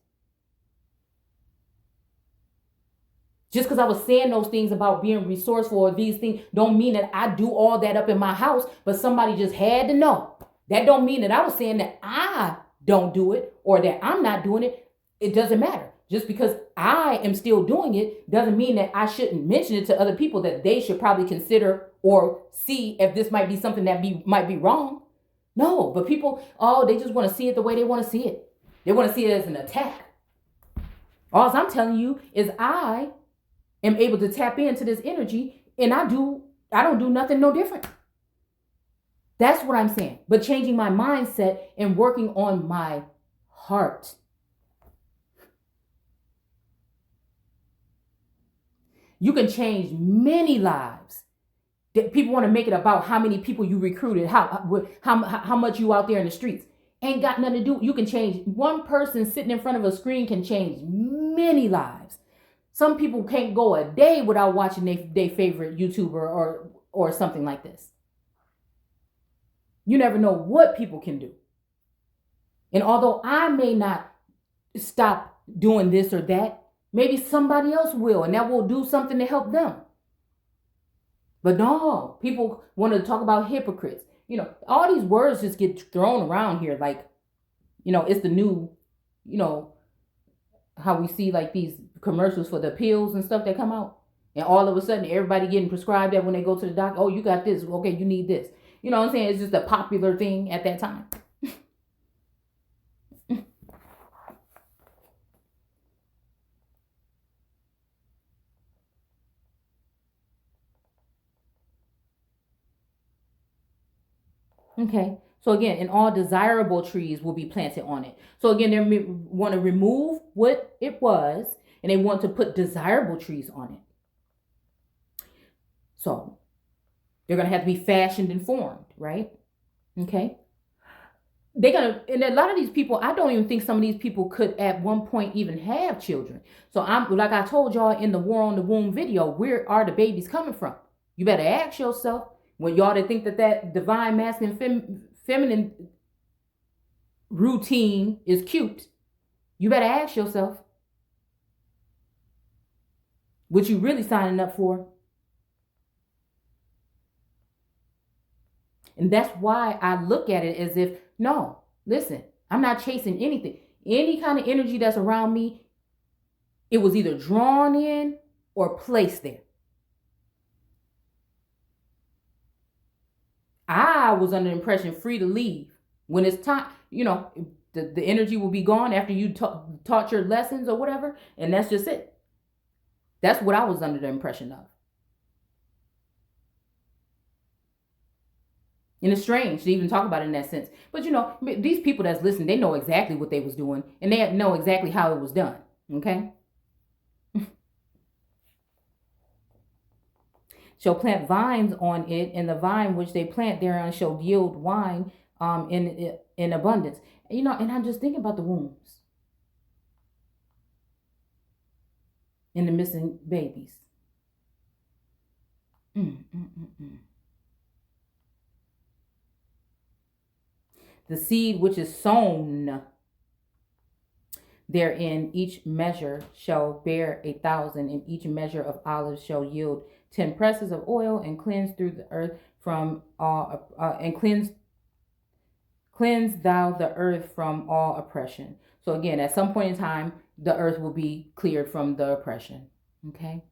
A: Just because I was saying those things about being resourceful or these things don't mean that I do all that up in my house, but somebody just had to know. That don't mean that I was saying that I don't do it or that I'm not doing it. It doesn't matter. Just because I am still doing it doesn't mean that I shouldn't mention it to other people that they should probably consider or see if this might be something that might be wrong. No, but people, they just want to see it the way they want to see it. They want to see it as an attack. All I'm telling you is I am able to tap into this energy and I don't do nothing no different. That's what I'm saying. But changing my mindset and working on my heart. You can change many lives. People want to make it about how many people you recruited, how much you out there in the streets. Ain't got nothing to do. You can change one person sitting in front of a screen can change many lives. Some people can't go a day without watching their favorite YouTuber or something like this. You never know what people can do. And although I may not stop doing this or that, maybe somebody else will, and that will do something to help them. But no, people want to talk about hypocrites. All these words just get thrown around here like, it's the new, how we see like these commercials for the pills and stuff that come out. And all of a sudden, everybody getting prescribed that when they go to the doctor. Oh, you got this. Okay, you need this. You know what I'm saying? It's just a popular thing at that time. Okay. So again, and all desirable trees will be planted on it. So again, they want to remove what it was and they want to put desirable trees on it. So they're going to have to be fashioned and formed, right? Okay. And a lot of these people, I don't even think some of these people could at one point even have children. So like I told y'all in the War on the Womb video, where are the babies coming from? You better ask yourself. When y'all that think that divine masculine feminine routine is cute, you better ask yourself what you really signing up for. And that's why I look at it as if, no, listen, I'm not chasing anything. Any kind of energy that's around me, it was either drawn in or placed there. I was under the impression free to leave. When it's time, the energy will be gone after you taught your lessons or whatever. And that's just it. That's what I was under the impression of. And it's strange to even talk about it in that sense. But these people that's listening, they know exactly what they was doing. And they know exactly how it was done. Okay? Shall plant vines on it, and the vine which they plant thereon shall yield wine in abundance. And I'm just thinking about the wombs and the missing babies. The seed which is sown therein, each measure shall bear 1,000, and each measure of olives shall yield 10 presses of oil, and cleanse through the earth from all, and cleanse thou the earth from all oppression. So again, at some point in time, the earth will be cleared from the oppression. Okay.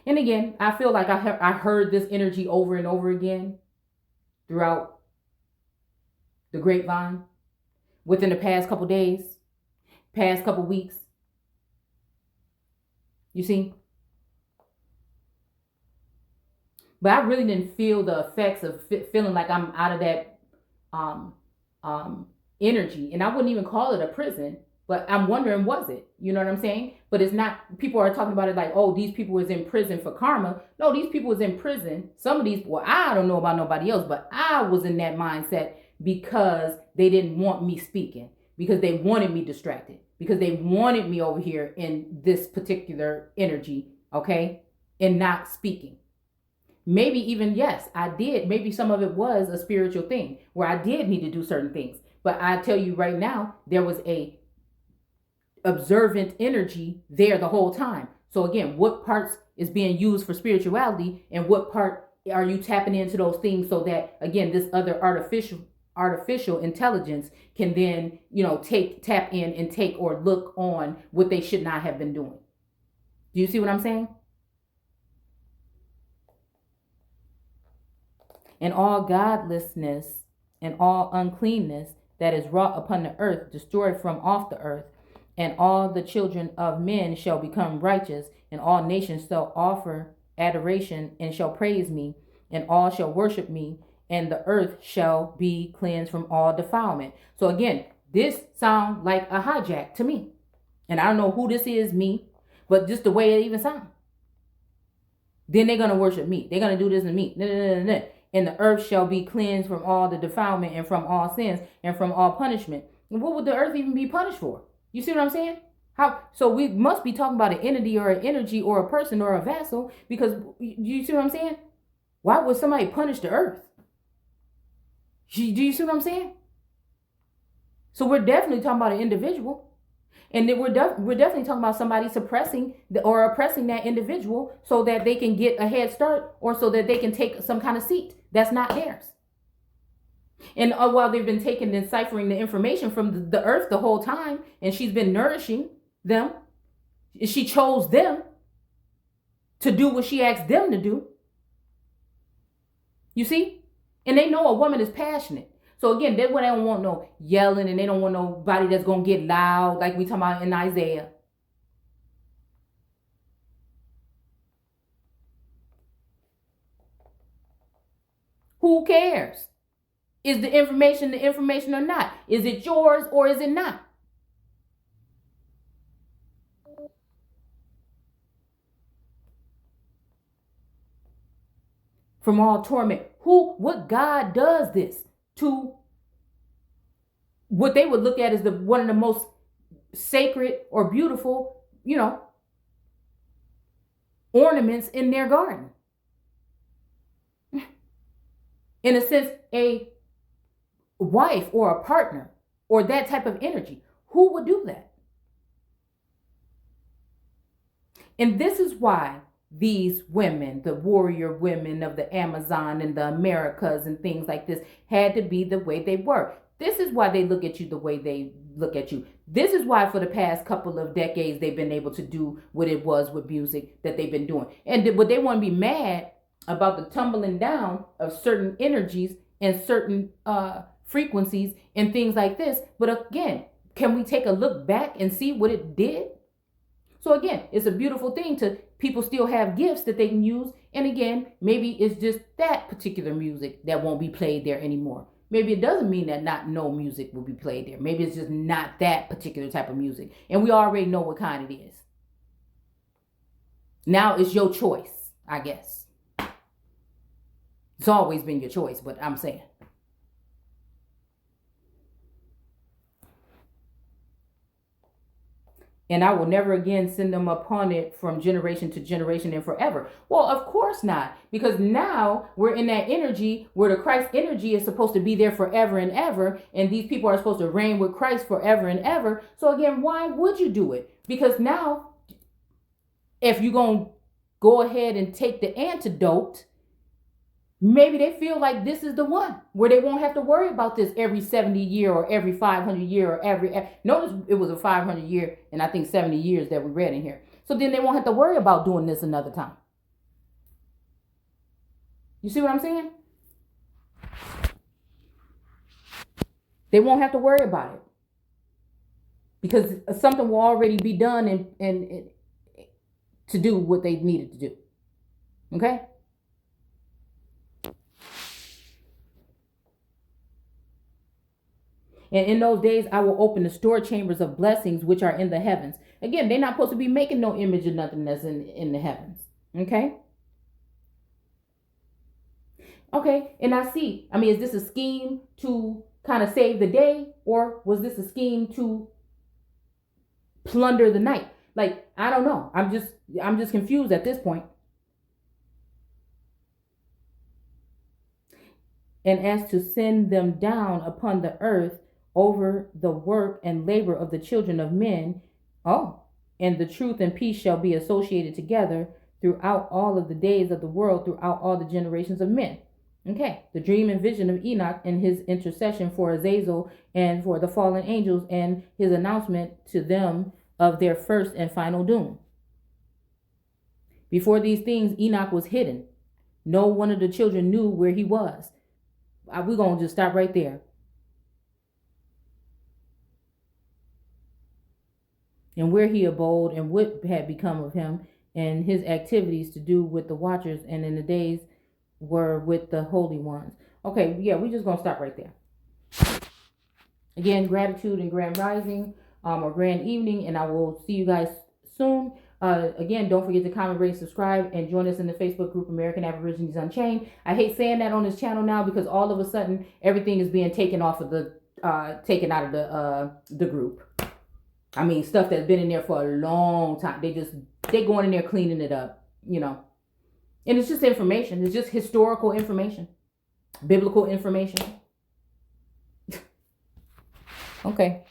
A: And again, I feel like I heard this energy over and over again throughout the grapevine within the past couple days, past couple weeks. You see? But I really didn't feel the effects of feeling like I'm out of that energy. And I wouldn't even call it a prison, but I'm wondering, was it? You know what I'm saying? But it's not. People are talking about it like, oh, these people was in prison for karma. No, these people was in prison. Some of these, well, I don't know about nobody else, but I was in that mindset because they didn't want me speaking, because they wanted me distracted, because they wanted me over here in this particular energy, okay, and not speaking. Maybe even, yes, I did. Maybe some of it was a spiritual thing where I did need to do certain things. But I tell you right now, there was a observant energy there the whole time. So again, what parts is being used for spirituality, and what part are you tapping into those things so that, again, this other artificial intelligence can then, tap in and take or look on what they should not have been doing. Do you see what I'm saying? And all godlessness and all uncleanness that is wrought upon the earth, destroy from off the earth. And all the children of men shall become righteous, and all nations shall offer adoration and shall praise me, and all shall worship me, and the earth shall be cleansed from all defilement. So again, this sounds like a hijack to me. And I don't know who this is, me, but just the way it even sounds. Then they're going to worship me. They're going to do this to me. And the earth shall be cleansed from all the defilement and from all sins and from all punishment. And what would the earth even be punished for? You see what I'm saying? So we must be talking about an entity or an energy or a person or a vessel, because you see what I'm saying? Why would somebody punish the earth? Do you see what I'm saying? So we're definitely talking about an individual. And then we're definitely talking about somebody suppressing or oppressing that individual so that they can get a head start, or so that they can take some kind of seat that's not theirs. And while they've been taking and ciphering the information from the earth the whole time, and she's been nourishing them, she chose them to do what she asked them to do. You see? And they know a woman is passionate. So again, they don't want no yelling, and they don't want nobody that's going to get loud like we talking about in Isaiah. Who cares? Is the information or not? Is it yours or is it not? From all torment. What God does this to what they would look at as one of the most sacred or beautiful, ornaments in their garden. In a sense, a wife or a partner or that type of energy. Who would do that? And this is why these women, the warrior women of the Amazon and the Americas and things like this, had to be the way they were. This is why they look at you the way they look at you. This is why for the past couple of decades they've been able to do what it was with music that they've been doing. But they want to be mad about the tumbling down of certain energies and certain frequencies and things like this. But again, can we take a look back and see what it did? So again, it's a beautiful thing to people still have gifts that they can use. And again, maybe it's just that particular music that won't be played there anymore. Maybe it doesn't mean that not no music will be played there. Maybe it's just not that particular type of music. And we already know what kind it is. Now it's your choice, I guess. It's always been your choice, but I'm saying. And I will never again send them upon it from generation to generation and forever. Well, of course not. Because now we're in that energy where the Christ energy is supposed to be there forever and ever. And these people are supposed to reign with Christ forever and ever. So again, why would you do it? Because now, if you're going to go ahead and take the antidote, maybe they feel like this is the one where they won't have to worry about this every 70 year or every 500 year or notice it was a 500 year and I think 70 years that we read in here. So then they won't have to worry about doing this another time. You see what I'm saying? They won't have to worry about it because something will already be done and to do what they needed to do. Okay? And in those days, I will open the store chambers of blessings which are in the heavens. Again, they're not supposed to be making no image of nothing that's in the heavens. Okay? Okay, and is this a scheme to kind of save the day? Or was this a scheme to plunder the night? Like, I don't know. I'm just confused at this point. And as to send them down upon the earth over the work and labor of the children of men. And the truth and peace shall be associated together throughout all of the days of the world, throughout all the generations of men. Okay, the dream and vision of Enoch and his intercession for Azazel and for the fallen angels and his announcement to them of their first and final doom. Before these things, Enoch was hidden. No one of the children knew where he was. We're going to just stop right there. And where he abode and what had become of him and his activities to do with the watchers and in the days were with the holy ones. Okay, yeah, we're just going to stop right there. Again, gratitude and grand rising or grand evening, and I will see you guys soon. Again, don't forget to comment, rate, subscribe, and join us in the Facebook group American Aborigines Unchained. I hate saying that on this channel now because all of a sudden everything is being taken out of the group. I mean, stuff that's been in there for a long time. They going in there cleaning it up, And it's just information. It's just historical information, biblical information. Okay.